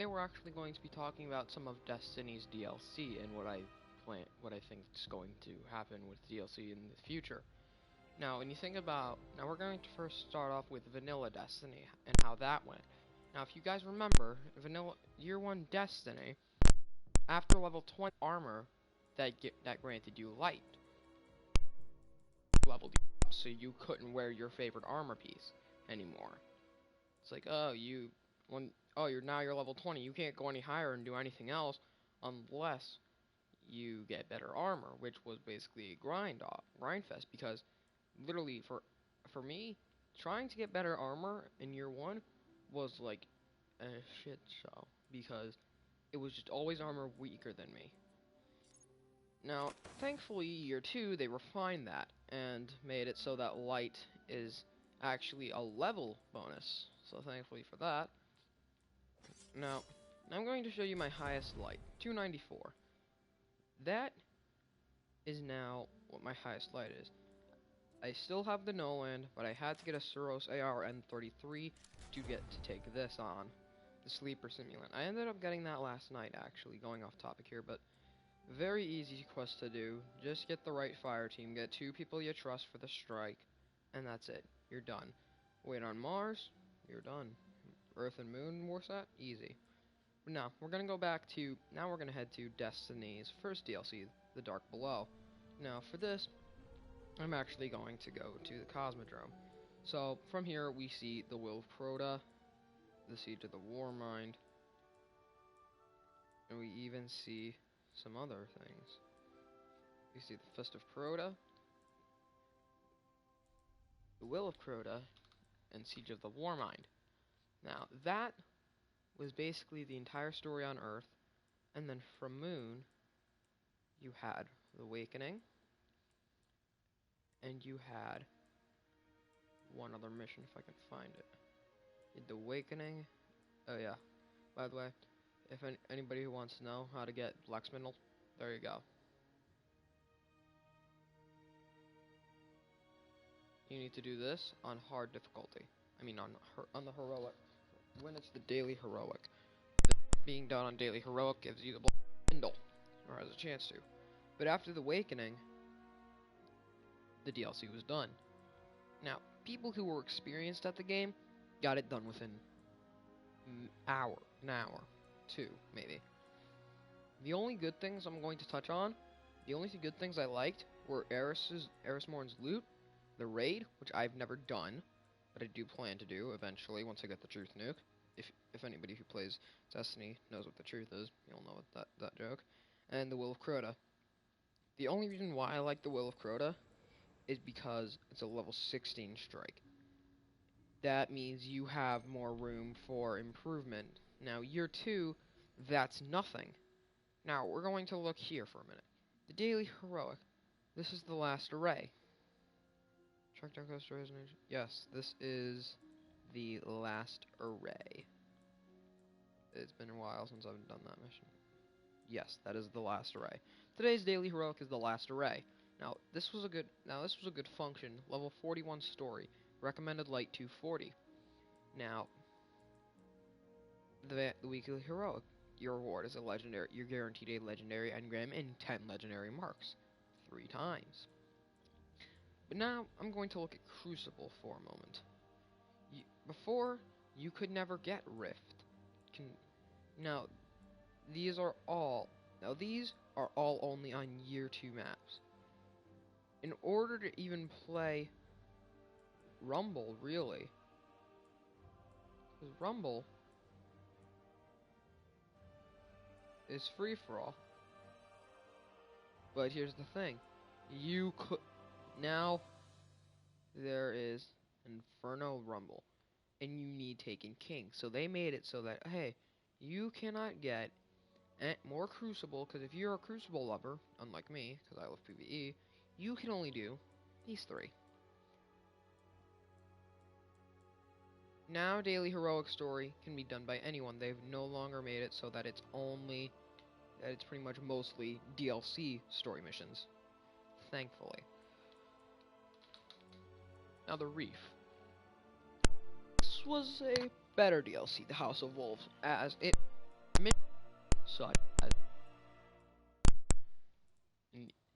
Today we're actually going to be talking about some of Destiny's DLC and what I think is going to happen with DLC in the future. Now, when you think about, now we're going to first start off with Vanilla Destiny and how that went. Now, if you guys remember, Vanilla Year 1 Destiny, after level 20 armor, that granted you light, leveled you up, so you couldn't wear your favorite armor piece anymore. It's like, you're level 20. You can't go any higher and do anything else unless you get better armor, which was basically a grind fest. Because literally, for me, trying to get better armor in year 1 was like a shit show because it was just always armor weaker than me. Now, thankfully, year 2 they refined that and made it so that light is actually a level bonus. So thankfully for that. Now, I'm going to show you my highest light, 294. That is now what my highest light is. I still have the Noland, but I had to get a Suros AR N33 to take this on, the Sleeper Simulant. I ended up getting that last night, actually, going off topic here, but very easy quest to do. Just get the right fire team, get 2 people you trust for the strike, and that's it. You're done. Wait on Mars, you're done. Earth and Moon Warsat, easy. But now, we're gonna head to Destiny's first DLC, The Dark Below. Now, for this, I'm actually going to go to the Cosmodrome. So, from here, we see the Will of Crota, the Siege of the Warmind, and we even see some other things. We see the Fist of Crota, the Will of Crota, and Siege of the Warmind. Now, that was basically the entire story on Earth, and then from Moon, you had the Awakening, and you had one other mission if I can find it. You had the Awakening. Oh yeah. By the way, if anybody who wants to know how to get Blacksmithel, there you go. You need to do this on hard difficulty. I mean on the heroic. When it's the daily heroic. Being done on daily heroic gives you the Blacksmithel, or has a chance to. But after the Awakening, the DLC was done. Now, people who were experienced at the game got it done within an hour, 2, maybe. The only good things I'm going to touch on, the only good things I liked were Eris Morn's loot, the raid, which I've never done, but I do plan to do eventually once I get the Truth Nuke. If anybody who plays Destiny knows what the truth is, you'll know what that joke. And the Will of Crota. The only reason why I like the Will of Crota is because it's a level 16 strike. That means you have more room for improvement. Now, year 2, that's nothing. Now, we're going to look here for a minute. The Daily Heroic. This is the last array. Track down Coast Resonation. Yes, this is the last array. It's been a while since I've done that mission. Yes, that is the last array. Today's Daily Heroic is the last array. Now, this was a good function. Level 41 story. Recommended light 240. Now, the weekly heroic. Your reward is a legendary. You're guaranteed a legendary engram and 10 legendary marks. 3 times. But now, I'm going to look at Crucible for a moment. Before, you could never get Rift. Now, these are all only on year 2 maps. In order to even play Rumble, really, because Rumble is free for all. But here's the thing, now there is Inferno Rumble, and you need Taken King. So they made it so that, hey, you cannot get more Crucible, because if you're a Crucible lover, unlike me, because I love PvE, you can only do these 3. Now, Daily Heroic Story can be done by anyone. They've no longer made it so that it's pretty much mostly DLC story missions. Thankfully. Now, the Reef. This was a better DLC, the House of Wolves, as it such as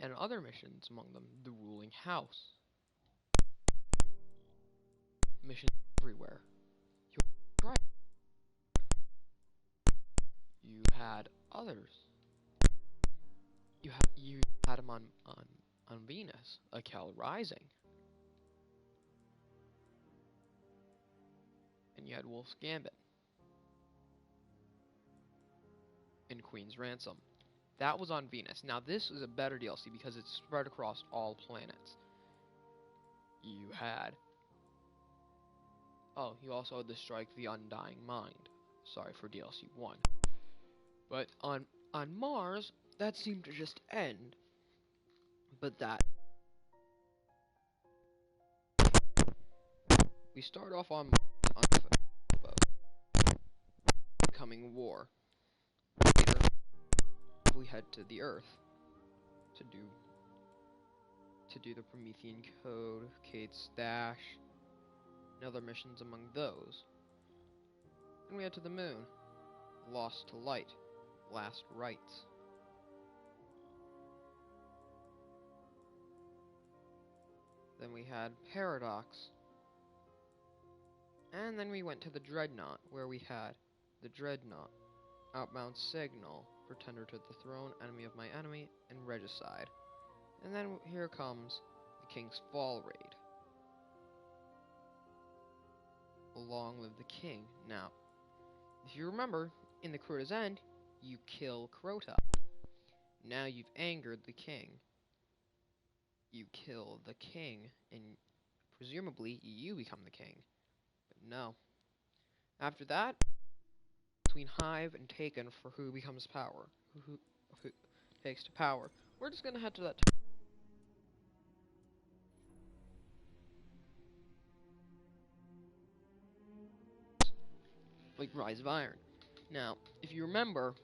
and other missions, among them the ruling house. Missions everywhere. You had others. You had them on Venus, Akel Rising, and you had Wolf's Gambit and Queen's Ransom. That was on Venus. Now this is a better DLC because it's spread across all planets. You had. Oh, you also had the Strike the Undying Mind. Sorry for DLC 1. But on Mars, that seemed to just end. But that we start off on Mars on coming war. Later, we head to the Earth to do the Promethean Code, Kate's Stash, and other missions among those. Then we head to the Moon, Lost to Light, Last Rites. Then we had Paradox. And then we went to the Dreadnought, where we had the Dreadnought, Outbound Signal, Pretender to the Throne, Enemy of My Enemy, and Regicide. And then here comes the King's Fall raid. Long live the King. Now, if you remember, in the Crota's End, you kill Crota. Now you've angered the King. You kill the King, and presumably you become the King. But no. After that, between Hive and Taken for who becomes power. Who takes to power. We're just gonna head to that like Rise of Iron. Now, if you remember,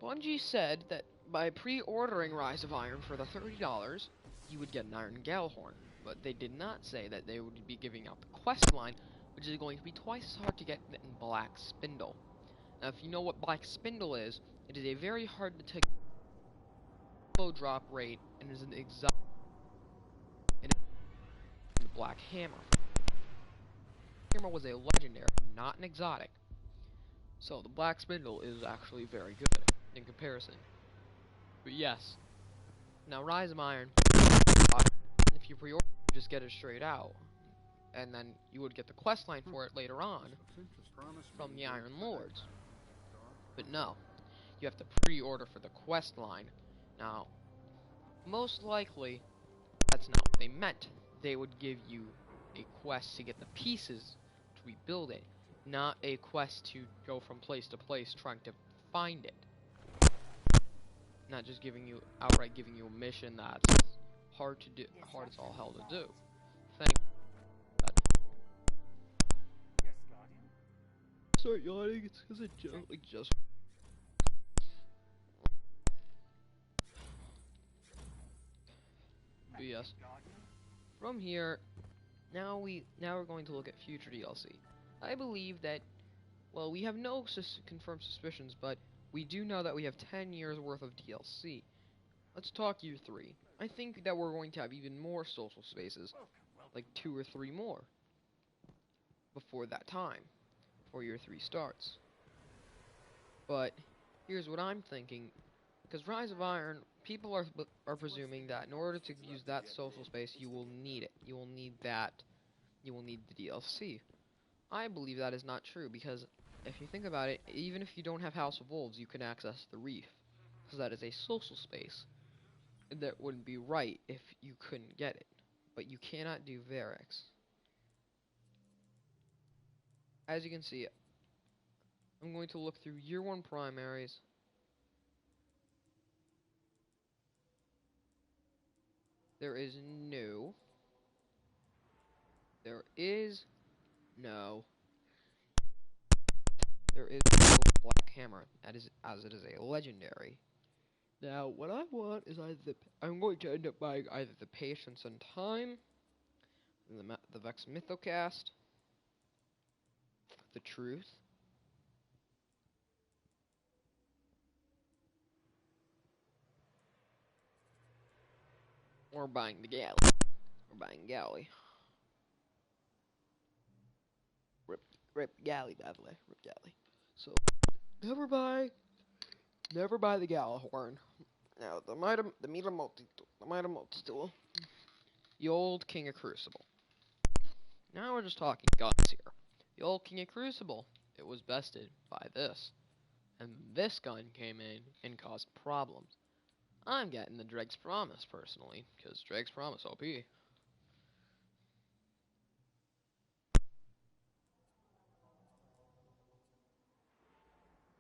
Bungie said that by pre-ordering Rise of Iron for the $30, you would get an Iron Galehorn, but they did not say that they would be giving out the quest line, which is going to be twice as hard to get than Black Spindle. Now, if you know what Black Spindle is, it is a very hard to take low drop rate and is an exotic and the Black Hammer. Hammer was a legendary, not an exotic. So the Black Spindle is actually very good in comparison. But yes. Now Rise of Iron, if you pre-order, you just get it straight out. And then you would get the questline for it later on from the Iron Lords. But no, you have to pre-order for the questline. Now, most likely, that's not what they meant. They would give you a quest to get the pieces to rebuild it, not a quest to go from place to place trying to find it. Not just outright giving you a mission that's hard to do, hard as all hell to do. Thank you. Start yawning, it's because it just but yes. From here, now we're going to look at future DLC. I believe that, well, we have no confirmed suspicions, but we do know that we have 10 years worth of DLC. Let's talk year 3. I think that we're going to have even more social spaces, like 2 or 3 more, before that time, before year 3 starts. But here's what I'm thinking, because Rise of Iron, people are presuming that in order to use that social space, you will need it. You will need that. You will need the DLC. I believe that is not true, because if you think about it, even if you don't have House of Wolves, you can access the Reef, because that is a social space. That wouldn't be right if you couldn't get it, but you cannot do Varix. As you can see, I'm going to look through year 1 primaries. There is no. There is no. There is no Black Hammer, as it is a legendary. Now, what I want is I'm going to end up buying either the Patience and Time, the Vex Mythocast, the Truth, We're buying the galley. We're buying galley. Rip galley, by the way. Rip galley. So, never buy the Gallahorn. Now, the Mita Multi-Tool. The old King of Crucible. Now we're just talking guns here. The old King of Crucible, it was bested by this. And this gun came in and caused problems. I'm getting the Drake's Promise, personally, because Drake's Promise OP.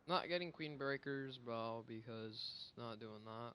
Not getting Queen Breakers, bro, because not doing that.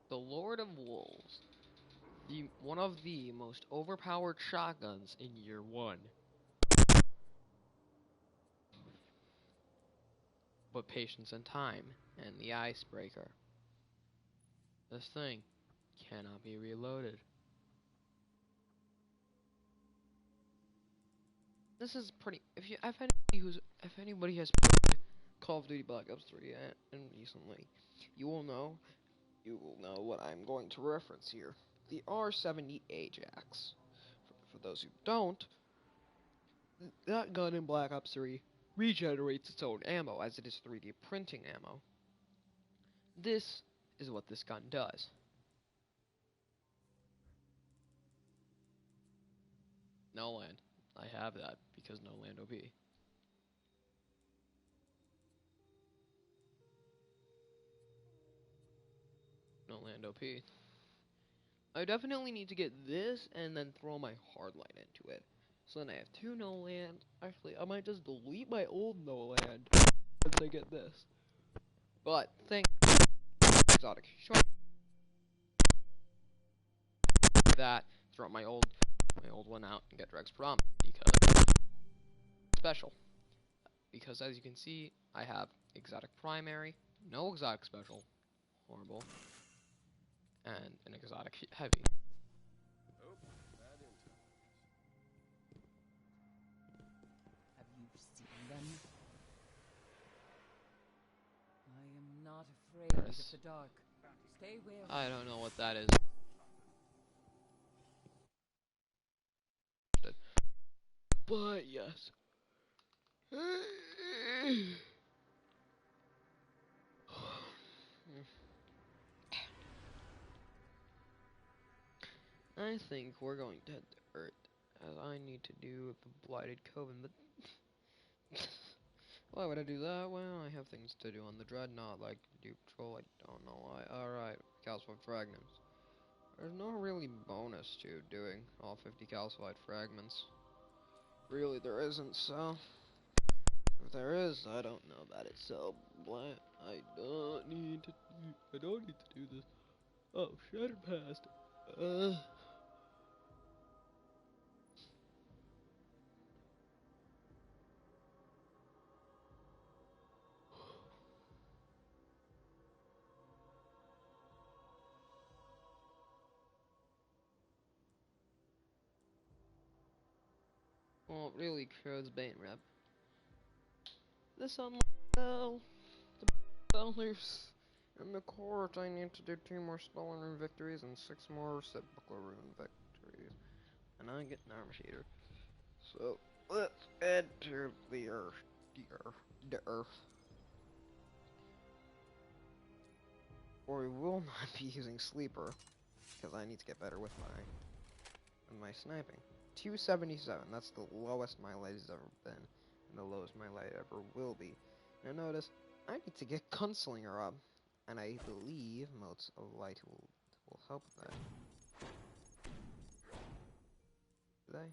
The Lord of Wolves. One of the most overpowered shotguns in year one. But patience and time, and the icebreaker. This thing cannot be reloaded. This is pretty. If anybody has played Call of Duty Black Ops 3 and recently, you will know what I'm going to reference here. The R70 Ajax. For those who don't, that gun in Black Ops 3 regenerates its own ammo as it is 3D printing ammo. This is what this gun does. No land. I have that because no land OP. No land OP. I definitely need to get this and then throw my hardline into it. So then I have two no land. Actually, I might just delete my old no land once I get this. But thank exotic short that throw my old one out and get Drex Prom because special. Because as you can see, I have exotic primary, no exotic special, horrible, and an exotic heavy. Have you seen them? I am not afraid of the dark. Stay wary. I don't know what that is. But yes. I think we're going to head to Earth, as I need to do the Blighted Coven, but why would I do that? Well, I have things to do on the Dreadnought, like do patrol, I don't know why. Alright, calcified fragments. There's no really bonus to doing all 50 calcified fragments. Really, there isn't, so if there is, I don't know about it, so I don't need to do this. Oh, shattered past. Well, really, Crow's Bane rep. This unlock the Bellers. In the court, I need to do 2 more stolen rune victories and 6 more sepulchral rune victories. And I get an armor shader. So, let's head to the Earth. Or we will not be using Sleeper, because I need to get better with my sniping. 277, that's the lowest my light has ever been, and the lowest my light ever will be. Now notice, I need to get Gunslinger up, and I believe Motes of Light will help with that. Do they?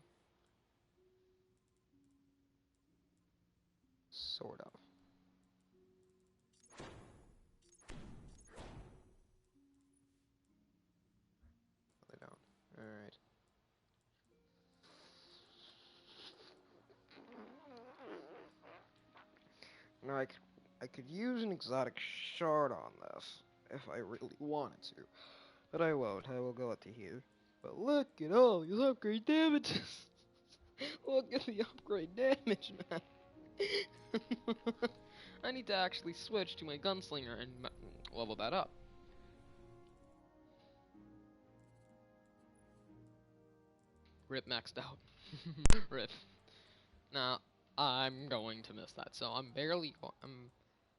Sort of. They don't. Alright. Now I could use an exotic shard on this if I really wanted to, but I won't. I will go up to here. But look at all these upgrade damages. Look at the upgrade damage, man. I need to actually switch to my gunslinger and level that up. Rip maxed out. Rip. Now I'm going to miss that, so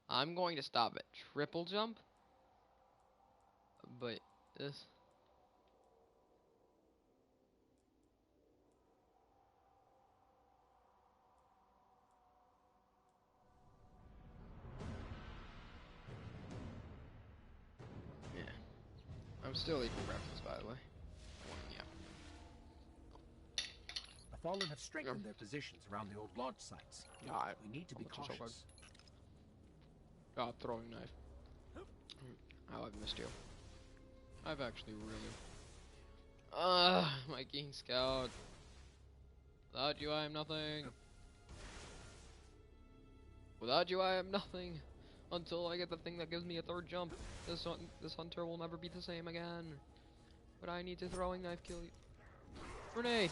I'm going to stop at triple jump. But this. Yeah. I'm still eating breakfast, by the way. Yeah. The Fallen have strengthened their positions around the old lodge sites. We need to be cautious. God, throwing knife. Oh, I've missed you. I've actually really... my King Scout. Without you, I am nothing. Without you, I am nothing. Until I get the thing that gives me a third jump. This hunter will never be the same again. But I need to throwing knife kill you. Grenade!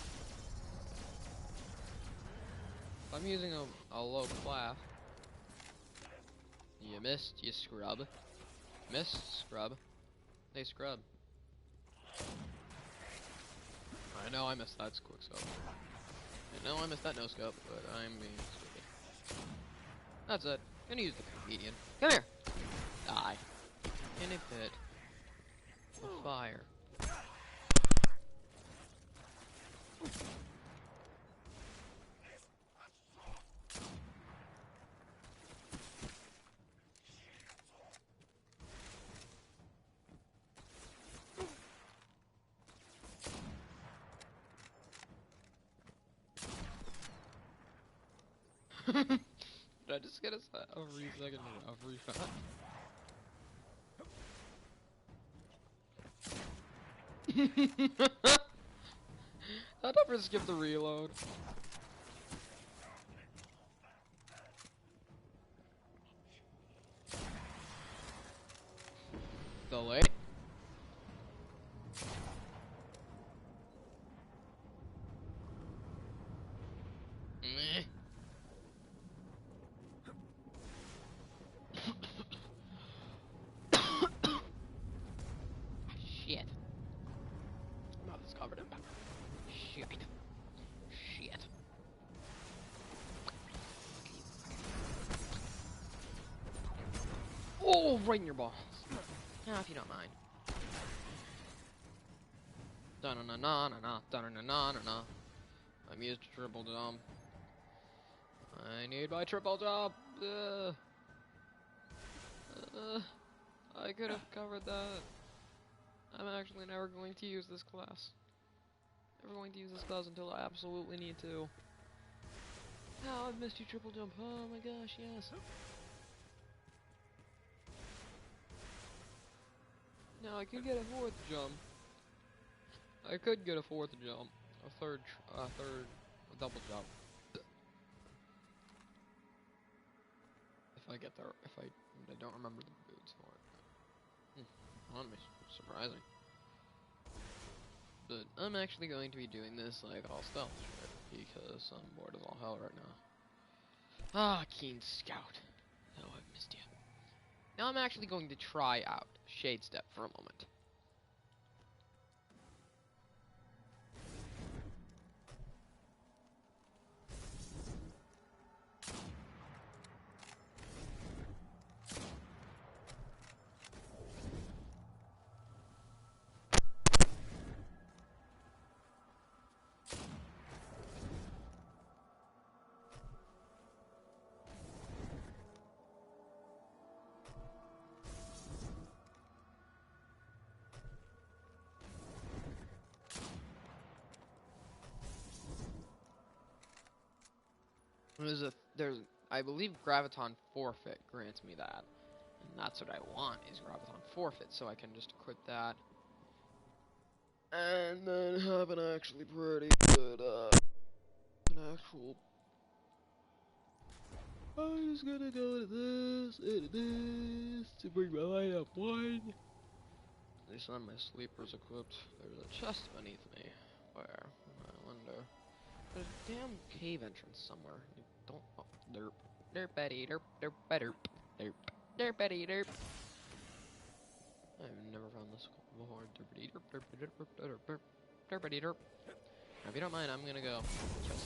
I'm using a low class. You missed, you scrub. Missed, scrub. Hey, scrub. I know I missed that quick scope. I know I missed that no scope, but I'm being stupid. That's it. Gonna use the comedian. Come here! Die. In a pit. Of fire. Did I just get a second of refund? I'd never skip the reload. Delay. Meh. Shit. Mouth is covered in pepper. Shit. Shit. Oh, right in your balls. Yeah, if you don't mind. Da-na-na-na-na-na, da-na-na-na-na-na. I'm used to triple jump. I need my triple jump. I could have covered that. I'm actually never going to use this class. Never going to use this class until I absolutely need to. Oh, I've missed you triple jump. Oh my gosh, yes. Now I could get a fourth jump. I could get a fourth jump. A double jump. If I get there, I don't remember the boots for it. That'd be surprising. But I'm actually going to be doing this like all stealth shit because I'm bored as all hell right now. Ah, Keen Scout. Oh, I've missed you. Now I'm actually going to try out Shade Step for a moment. I believe Graviton Forfeit grants me that. And that's what I want, is Graviton Forfeit, so I can just equip that. And then have an actually pretty good, an actual I'm just gonna go to this and this to bring my light up one. At least on my sleepers equipped. There's a chest beneath me. Where? I wonder. There's a damn cave entrance somewhere. You don't. Oh, derp. Derpity derp derp derp derp derpity derp. I've never found this before. Derpity derp derp derp derp derp derpity derp. Now, if you don't mind, I'm gonna go. Just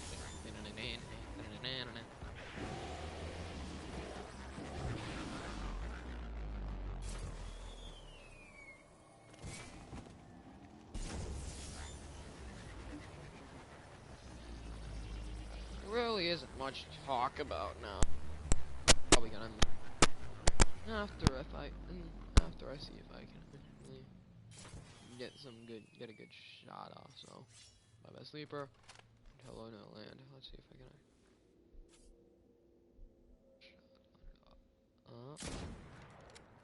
really isn't much to talk about now. Probably gonna after I see if I can really get a good shot off. So, bye bye sleeper. Hello no land. Let's see if I can.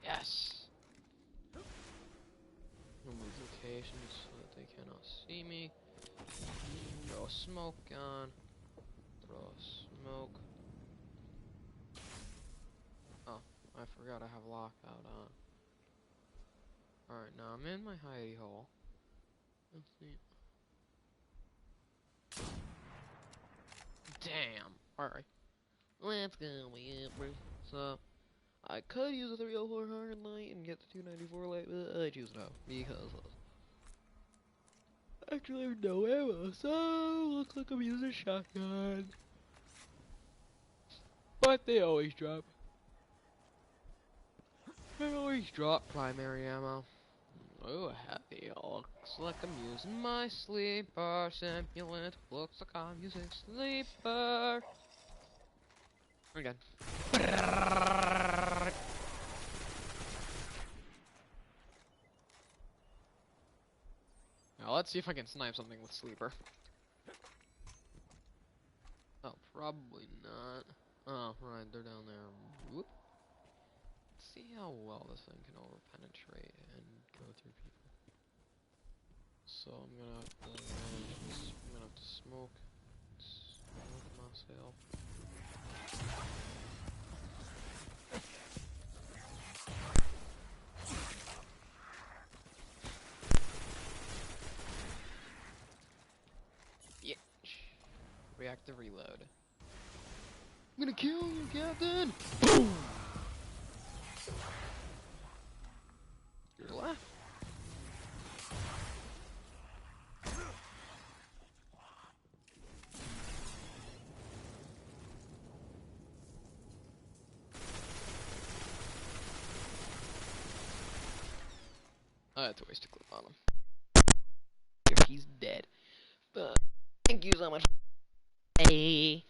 Yes. Remove locations so that they cannot see me. Throw smoke on. Throw smoke. Oh, I forgot I have lockout on. Alright, now I'm in my hidey hole. Let's see. Damn. Alright. Let's go, so, I could use a 304 hard light and get the 294 light, but I choose no, because actually I have no ammo, so looks like I'm using a shotgun. But they always drop. They always drop primary ammo. Oh, heavy. Looks like I'm using my sleeper simulant. Looks like I'm using sleeper. Again. Now let's see if I can snipe something with sleeper. Oh, probably not. Oh, right, they're down there. Whoop. Let's see how well this thing can over-penetrate and go through people. So I'm gonna have to smoke myself. Yeah. Reactive reload. I'm gonna kill you, Captain! Boom! You're left. I had to waste a clip on him. He's dead. But thank you so much. Bye.